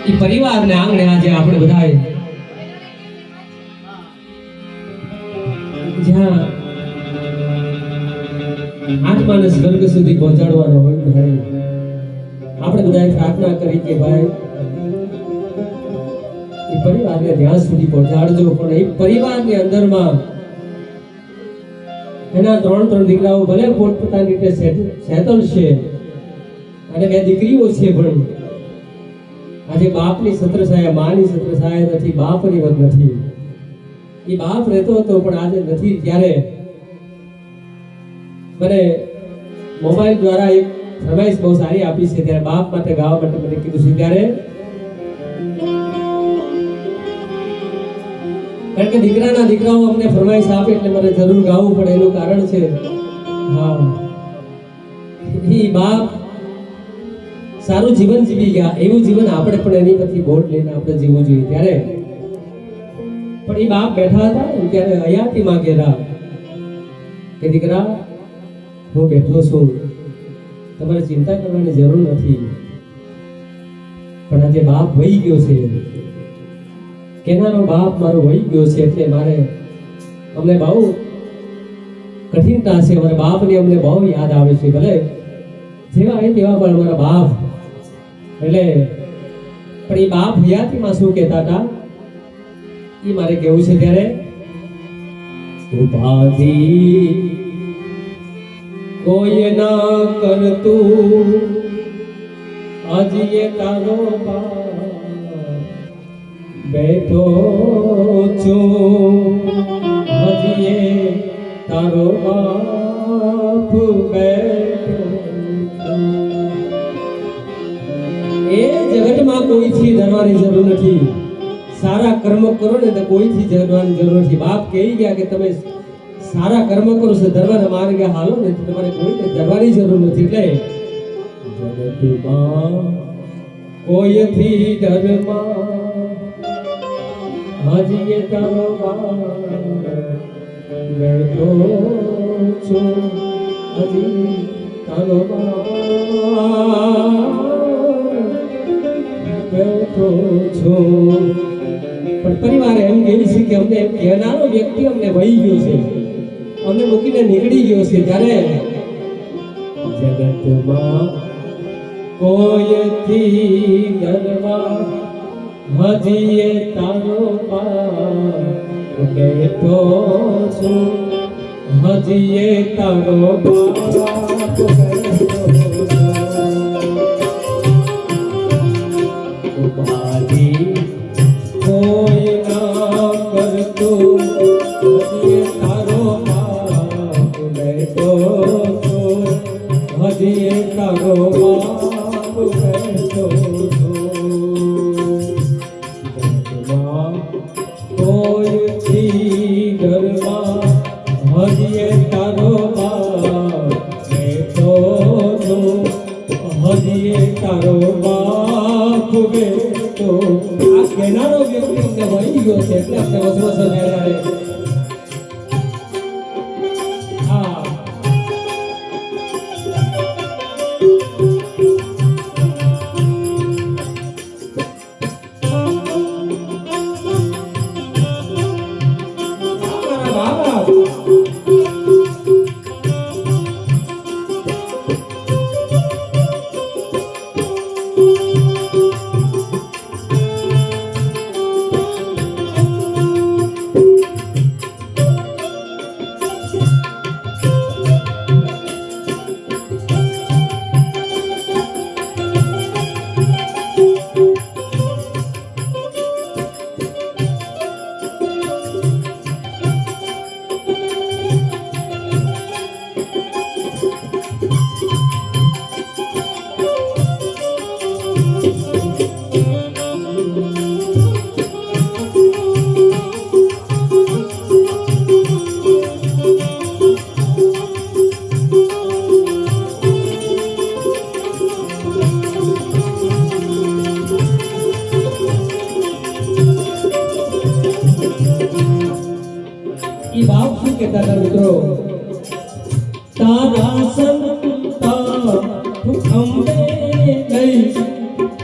એ પરિવારને આંગણે આજે આપણે બધાએ જ્યાં આત્માને સ્વર્ગ સુધી પહોંચાડવાનો હોય ત્યારે આપણે બધાએ પ્રાર્થના કરી કે ભાઈ એ પરિવારને ત્યાં સુધી પહોંચાડજો, પણ એ પરિવારની અંદરમાં એના ત્રણ દીકરાઓ ભલે પોતપોતાની રીતે સેટલ છે અને 2 દીકરીઓ છે, પણ આજે બાપની છત્રછાયા, માની છત્રછાયા નથી, બાપની વધ નથી. એ બાપ રહેતો હતો પણ આજે નથી. ત્યારે મને મોબાઈલ દ્વારા એક ફરમાઈશ બહુ સારી આપી છે, ત્યારે બાપ માટે ગાવા માટે મને કીધું છે. ત્યારે કારણ કે દીકરાઓ અમને ફરમાઈશ આપે એટલે મને જરૂર ગાવું પડે, એનું કારણ છે હા એ બાપ સારું જીવન જીવી ગયા, એવું જીવન આપણે પણ એની પરથી બોટ લઈને આપણે જીવવું જોઈએ. ત્યારે પણ એ બાપ બેઠા હતા ત્યારે હયાતી માં કહેતા કે દીકરા હું બેઠો છું, તમારે ચિંતા કરવાની જરૂર નથી. પણ આજે બાપ વહી ગયો છે, કેનાનો બાપ મારો વહી ગયો છે, એટલે મારે અમને બહુ કઠિનતા છે, મારા બાપની અમને બહુ યાદ આવે છે. ભલે જેવા એ તેવા પણ મારા બાપ, એટલે પણ એ બાપ હયાતીમાં શું કહેતા હતા એ મારે કેવું છે. ત્યારે ઉપાધિ કોઈ ના કરતું આજે તારો બેઠો છું, હજી તારો બાપ બેઠો. એ જગતમાં કોઈથી ડરવાની જરૂર નથી. સારા કર્મ કરો ને તો કોઈથી ડરવાની જરૂર નથી. બાપ કહી ગયા કે તમે સારા કર્મ કરો છો, ધર્મના માર્ગે હાલો ને તો તમારે કોઈને ડરવાની જરૂર નથી. એટલે જગતમાં કોઈથી ડરમાં હજી તારો બેઠો છું, હજી તારો બેઠો છું. પણ પરિવારે એમ કહી છે કે અમને કહેનારો વ્યક્તિ અમને વહી ગયો છે, અમને મૂકીને નીકળી ગયો છે. ત્યારે જગતમાં કોઈથી ડરવા હજી એ તારો બાપ બેઠો છું, હજી એ તારો બાપ બેઠો છું. ઉપાધિ કોઈ ના કરતું હજી એ તારો બાપ બેઠો છું, હજી એ તારો બાપ બેઠો છું. કોઈથી ઘરમાં હજી એ તારો બાપ બેઠો છું, હજી એ તારો બાપ બેઠો. આ કહેનારો વ્યક્તિ અમને વહી ગયો છે, એટલે અમને વસવસ થાય. હા કહેતા મિત્રો, તારા સંતા અંબે ગઈ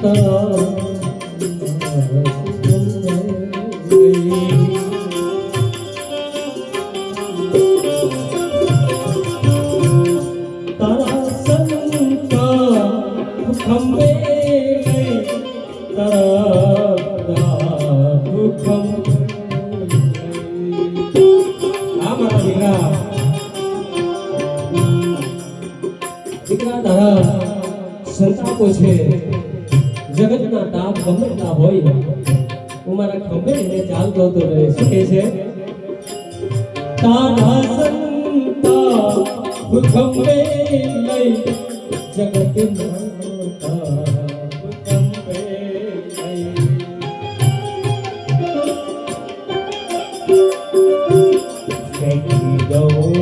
તારા ખંભે તારા હુકમ આ મારા દીકરા તારા સંતાપો છે જગતના તાપ ગમે ના હોય હું મારા ખંભે એને ચાલતો તો રહે શું કહે છે તારા સંતાપ ખંભે લઈ જગતના તાપ ખંભે લઈ ફેંકી દઉં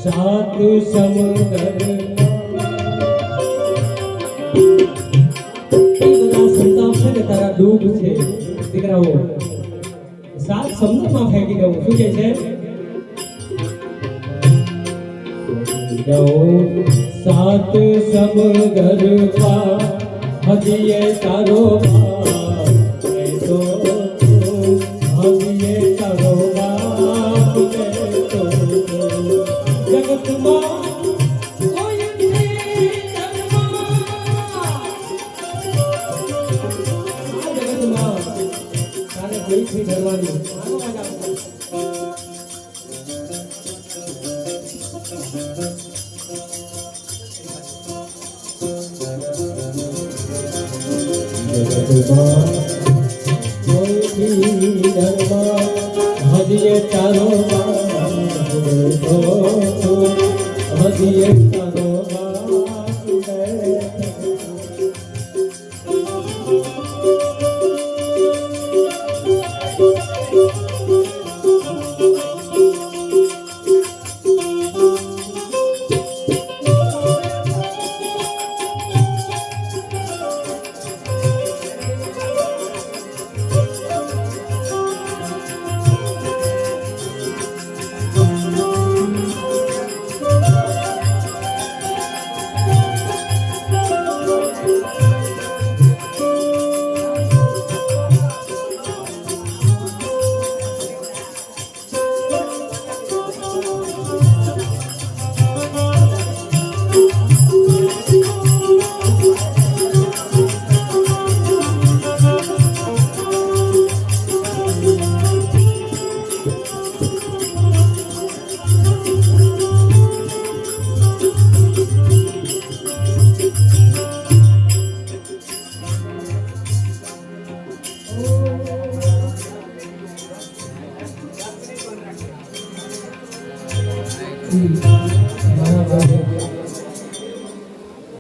સાત સમુદ્ર તારા દુઃખ છે દીકરાઓ સાત સમુદ્રમાં ફેંકી દઉં શું કે છે સાત સમુદ્રમાં હજીએ તારો હજીએ તારો જગતમાં કોઈથી ડરવાની હજીએ તારો હજીએ તારો